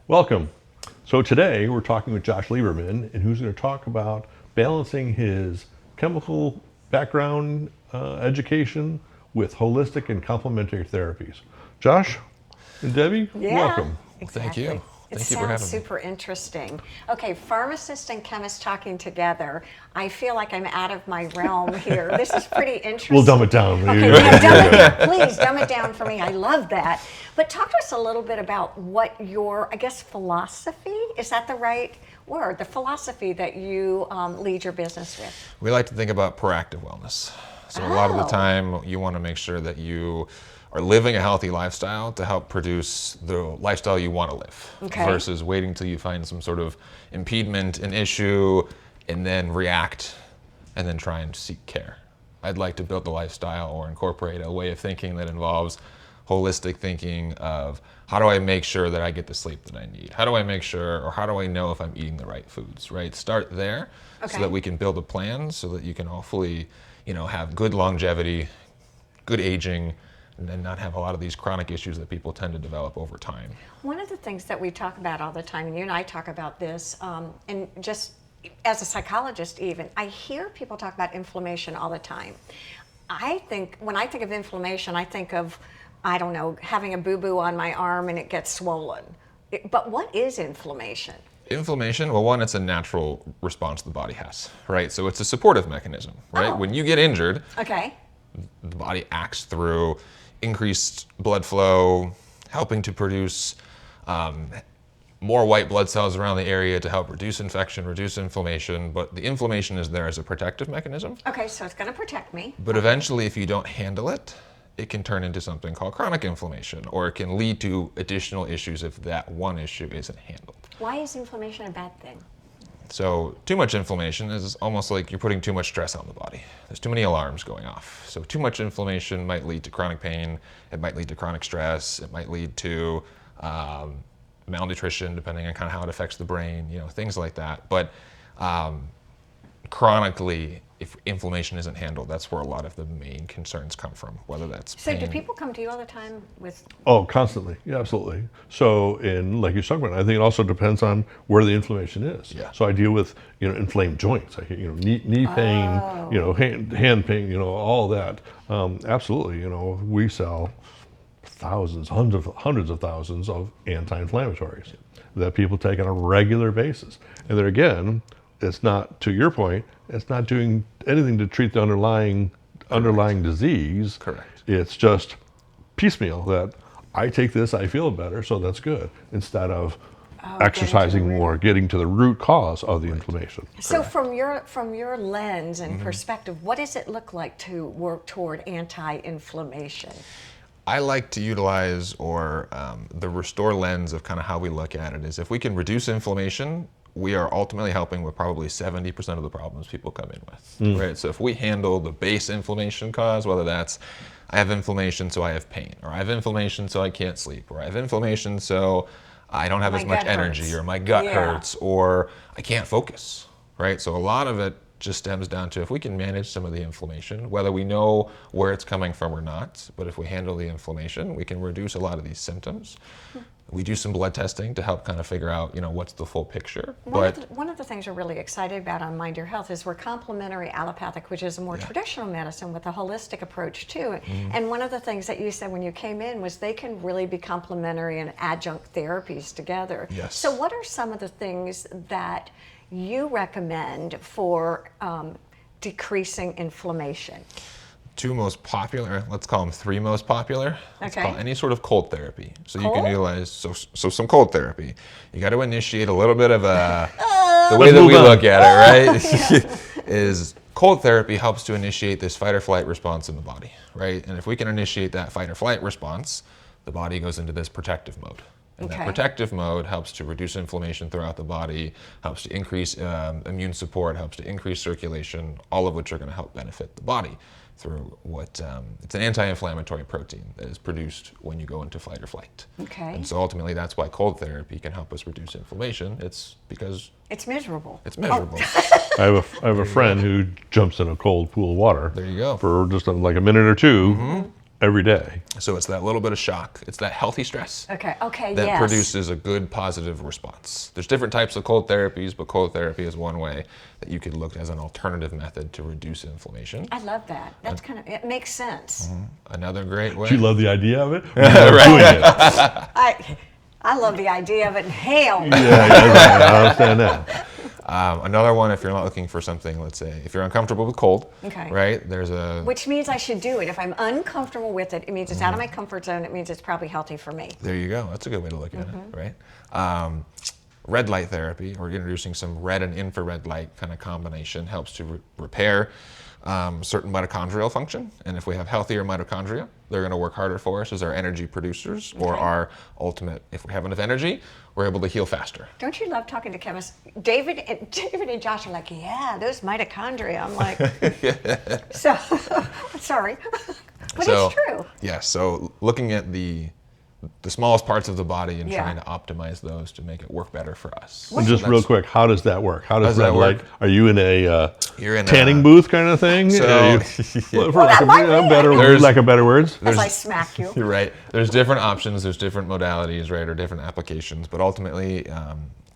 Welcome. So today we're talking with Josh Lieberman, and who's going to talk about balancing his chemical background education with holistic and complementary therapies. Josh and Debbie, welcome. Exactly. Thank you. It Thank you for having sounds me. super interesting. Okay, pharmacist and chemist talking together. I feel like I'm out of my realm here. This is pretty interesting. We'll dumb it down. Okay, yeah, dumb it down. Please dumb it down for me. I love that. But talk to us a little bit about what your, I guess, philosophy, is that the right word? The philosophy that you lead your business with. We like to think about proactive wellness. So a lot of the Oh. time you want to make sure that you are living a healthy lifestyle to help produce the lifestyle you want to live, Okay. versus waiting till you find some sort of impediment, an issue, and then react and then try and seek care. I'd like to build a lifestyle or incorporate a way of thinking that involves holistic thinking of how do I make sure that I get the sleep that I need? How do I make sure, or how do I know if I'm eating the right foods, right? Start there Okay. so that we can build a plan so that you can hopefully, have good longevity, good aging, and then not have a lot of these chronic issues that people tend to develop over time. One of the things that we talk about all the time, and you and I talk about this, and just as a psychologist even, I hear people talk about inflammation all the time. When I think of inflammation, I think of, I don't know, having a boo-boo on my arm and it gets swollen. But what is inflammation? Inflammation, well, one, it's a natural response the body has, right? So it's a supportive mechanism, right? Oh. When you get injured, Okay. the body acts through increased blood flow, helping to produce more white blood cells around the area to help reduce infection, reduce inflammation. But the inflammation is there as a protective mechanism. Okay, so it's going to protect me. But eventually, if you don't handle it, it can turn into something called chronic inflammation, or it can lead to additional issues if that one issue isn't handled. Why is inflammation a bad thing? So too much inflammation is almost like you're putting too much stress on the body. There's too many alarms going off. So too much inflammation might lead to chronic pain. It might lead to chronic stress. It might lead to malnutrition, depending on kind of how it affects the brain, things like that. But chronically, if inflammation isn't handled, that's where a lot of the main concerns come from, whether that's So pain. do people come to you all the time with, Oh, constantly. Yeah, absolutely. So, like you're talking about, I think it also depends on where the inflammation is. Yeah. So I deal with, inflamed joints. I knee pain, hand pain, all that. Absolutely. We sell thousands, hundreds of thousands of anti-inflammatories that people take on a regular basis. And there again, it's not, to your point, it's not doing anything to treat the underlying disease. Correct. It's just piecemeal that I take this, I feel better, so that's good, instead of exercising getting to the more, getting to the root cause of the inflammation. so from your lens and perspective, what does it look like to work toward anti-inflammation? I like to utilize, or the restore lens of kind of how we look at it is, if we can reduce inflammation, we are ultimately helping with probably 70% of the problems people come in with, right? So if we handle the base inflammation cause, whether that's I have inflammation so I have pain, or I have inflammation so I can't sleep, or I have inflammation so I don't have My as much gut energy, hurts. or my gut Yeah. hurts, or I can't focus, right? So a lot of it just stems down to if we can manage some of the inflammation, whether we know where it's coming from or not, but if we handle the inflammation, we can reduce a lot of these symptoms. We do some blood testing to help kind of figure out, what's the full picture. One of the things we're really excited about on Mind Your Health is we're complementary allopathic, which is a more traditional medicine with a holistic approach to it. And one of the things that you said when you came in was they can really be complementary and adjunct therapies together. Yes. So what are some of the things that you recommend for decreasing inflammation? Two most popular, let's call them three most popular. Let's Okay. call any sort of cold therapy. So you Cold? can utilize, so some cold therapy. You got to initiate a little bit of a, the way that we move on. look at it, right? Is cold therapy helps to initiate this fight or flight response in the body, right? And if we can initiate that fight or flight response, the body goes into this protective mode. And Okay. that protective mode helps to reduce inflammation throughout the body, helps to increase immune support, helps to increase circulation, all of which are going to help benefit the body through what, it's an anti-inflammatory protein that is produced when you go into fight or flight. Okay. And so ultimately that's why cold therapy can help us reduce inflammation. It's because It's miserable. it's measurable. I have a friend who jumps in a cold pool of water There you go. for just like a minute or two, every day. So it's that little bit of shock. It's that healthy stress Okay, that yes. produces a good positive response. There's different types of cold therapies, but cold therapy is one way that you could look as an alternative method to reduce inflammation. I love that. That's kind of, it makes sense. Another great way. Do you love the idea of it? Or you love doing it? I love the idea of it. Hell. Yeah, I understand that. Another one, if you're not looking for something, let's say, if you're uncomfortable with cold, Okay. right? There's a Which means I should do it. If I'm uncomfortable with it, it means it's out of my comfort zone. It means it's probably healthy for me. There you go. That's a good way to look at it, right? Red light therapy, or introducing some red and infrared light kind of combination, helps to repair certain mitochondrial function. And if we have healthier mitochondria, they're going to work harder for us as our energy producers, or our ultimate, if we have enough energy, we're able to heal faster. Don't you love talking to chemists? David and Josh are like, yeah, those mitochondria. I'm like, so, sorry. But it's true. Yeah, so looking at the smallest parts of the body and Yeah. trying to optimize those to make it work better for us. And just real quick, how does that work? How does that red light? work? Are you in a You're in tanning booth kind of thing? So- Are you- for that might be it. lack of better words. As I smack you. You're right. There's different options, there's different modalities, right, or different applications, but ultimately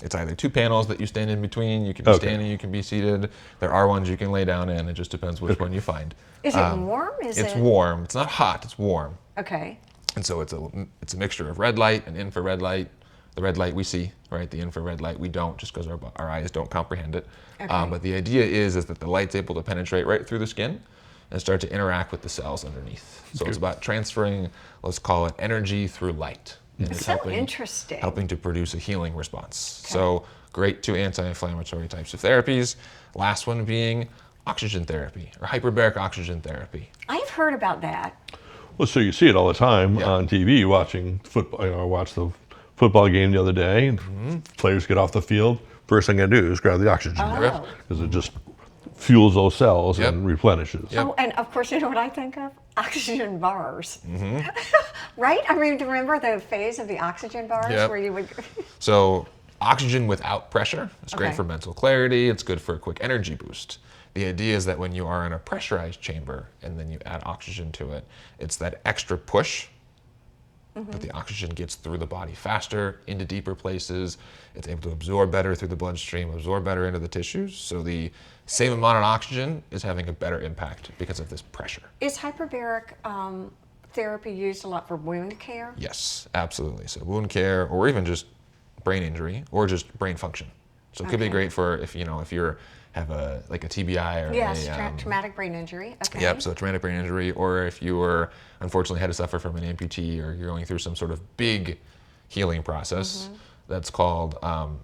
it's either two panels that you stand in between. You can be standing, you can be seated. There are ones you can lay down in. It just depends which one you find. Is it warm? It's warm. It's not hot. It's warm. Okay. And so it's a mixture of red light and infrared light. The red light we see, right? The infrared light we don't, just because our eyes don't comprehend it. Okay. But the idea is that the light's able to penetrate right through the skin and start to interact with the cells underneath. So it's about transferring, let's call it, energy through light. And it's So interesting. helping to produce a healing response. So great two anti-inflammatory types of therapies. Last one being oxygen therapy, or hyperbaric oxygen therapy. I've heard about that. Well, so you see it all the time Yeah. on TV, watching football. I watched the football game the other day, and players get off the field. First thing I do is grab the oxygen because it just fuels those cells and replenishes. Yep. Oh, and of course, you know what I think of? Oxygen bars. Right? I mean, remember the phase of the oxygen bars Yep. where you would. So oxygen without pressure is great Okay. for mental clarity. It's good for a quick energy boost. The idea is that when you are in a pressurized chamber and then you add oxygen to it, it's that extra push that the oxygen gets through the body faster, into deeper places. It's able to absorb better through the bloodstream, absorb better into the tissues. So the same amount of oxygen is having a better impact because of this pressure. Is hyperbaric therapy used a lot for wound care? Yes, absolutely. So wound care, or even just brain injury, or just brain function. So it could be Okay. great for if you have a TBI or Yes, a traumatic brain injury. Okay. Yep, so traumatic brain injury, or if you were unfortunately had to suffer from an amputee, or you're going through some sort of big healing process. That's called,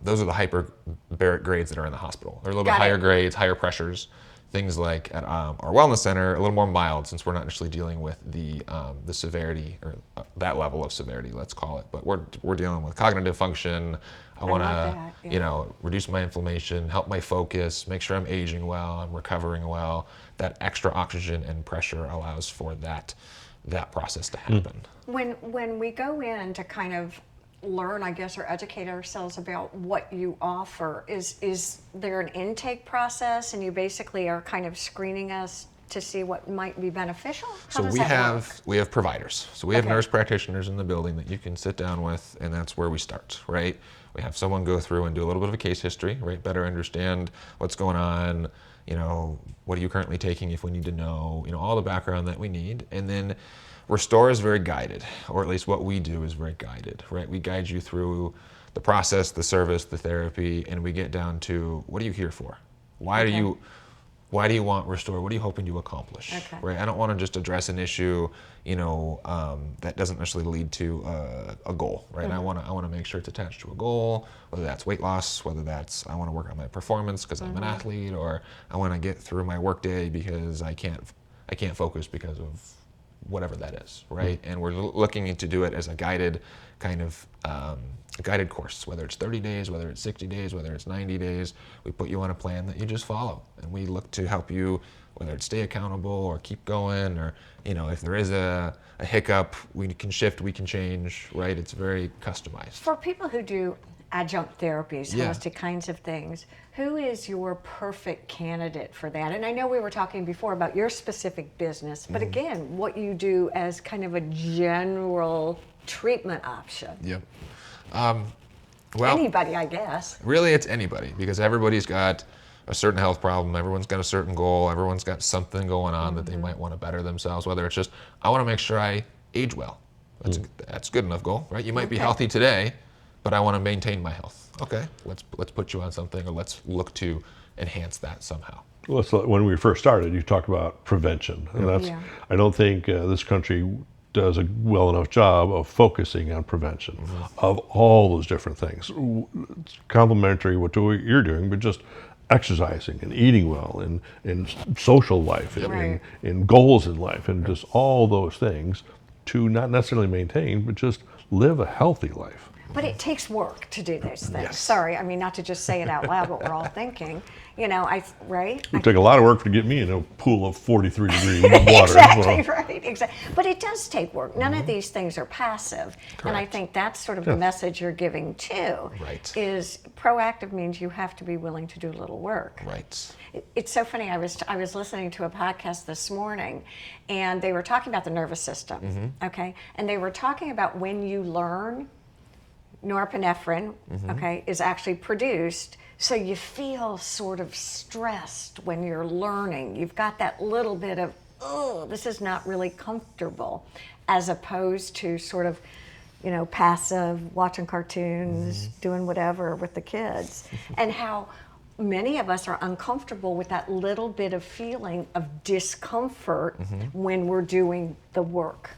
those are the hyperbaric grades that are in the hospital. They're a little bit Got it. higher grades, higher pressures. Things like at our wellness center, a little more mild, since we're not actually dealing with the severity, or that level of severity, let's call it. But we're dealing with cognitive function. I want love to, that, yeah. reduce my inflammation, help my focus, make sure I'm aging well, I'm recovering well. That extra oxygen and pressure allows for that process to happen. When we go in to kind of learn, I guess, or educate ourselves about what you offer, is there an intake process, and you basically are kind of screening us to see what might be beneficial? How So does we that have work? we have providers. So we have Okay. nurse practitioners in the building that you can sit down with, and that's where we start, right? We have someone go through and do a little bit of a case history, right? Better understand what's going on, what are you currently taking if we need to know, all the background that we need. And then Restore is very guided, or at least what we do is very guided, right? We guide you through the process, the service, the therapy, and we get down to, what are you here for? Why do you want Restore? What are you hoping to accomplish? Okay. Right? I don't want to just address an issue, that doesn't necessarily lead to a goal, right? I want to make sure it's attached to a goal, whether that's weight loss, whether that's I want to work on my performance because I'm an athlete, or I want to get through my workday because I can't focus because of whatever that is, right? And we're looking to do it as a guided kind of guided course, whether it's 30 days, whether it's 60 days, whether it's 90 days. We put you on a plan that you just follow, and we look to help you, whether it's stay accountable or keep going, or if there is a hiccup, we can shift, we can change, right? It's very customized. For people who do adjunct therapies, Yeah. holistic kinds of things. Who is your perfect candidate for that? And I know we were talking before about your specific business, but again, what you do as kind of a general treatment option. Yep. Well, Anybody, I guess. really, it's anybody, because everybody's got a certain health problem. Everyone's got a certain goal. Everyone's got something going on that they might want to better themselves. Whether it's just, I want to make sure I age well. That's a good enough goal, right? You might be healthy today, but I want to maintain my health. Okay, let's put you on something, or let's look to enhance that somehow. Well, so when we first started, you talked about prevention, and that's, Yeah. I don't think this country does a well enough job of focusing on prevention of all those different things. It's complementary what you're doing, but just exercising and eating well, and social life, Right. and goals in life, and just all those things to not necessarily maintain, but just live a healthy life. But it takes work to do those things. Yes. Sorry, I mean, not to just say it out loud, what we're all thinking. You know, right? It would take a lot of work to get me in a pool of 43 degree water. Exactly, so- right, exactly. But it does take work. None of these things are passive. And I Correct. think that's sort of the message you're giving too. Right. Is proactive means you have to be willing to do a little work. Right. It's so funny. I was listening to a podcast this morning, and they were talking about the nervous system. Okay, and they were talking about when you learn, norepinephrine, okay, is actually produced. So you feel sort of stressed when you're learning. You've got that little bit of, oh, this is not really comfortable, as opposed to sort of, you know, passive, watching cartoons, doing whatever with the kids. And how many of us are uncomfortable with that little bit of feeling of discomfort when we're doing the work.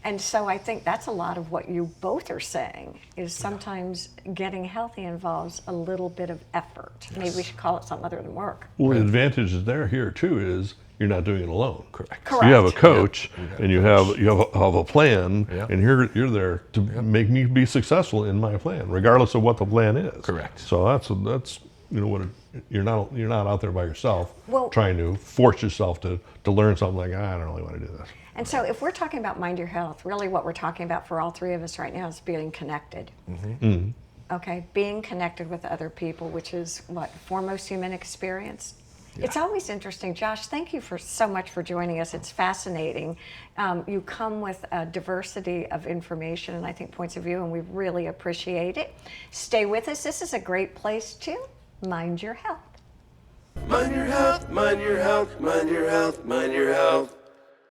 And so I think that's a lot of what you both are saying, is sometimes getting healthy involves a little bit of effort. Maybe we should call it something other than work. Well, the advantage is there here too is you're not doing it alone. Correct. You have a Correct. coach, Yep. and you have a plan, Yep. and you're there to make me be successful in my plan, regardless of what the plan is. Correct. So that's you know what you're not out there by yourself Well- trying to force yourself to learn something like, I don't really want to do this. And so if we're talking about mind your health, really what we're talking about for all three of us right now is being connected. Okay, being connected with other people, which is what, foremost human experience. It's always interesting. Josh, thank you so much for joining us. It's fascinating. You come with a diversity of information and I think points of view, and we really appreciate it. Stay with us. This is a great place to mind your health. Mind your health, mind your health, mind your health, mind your health.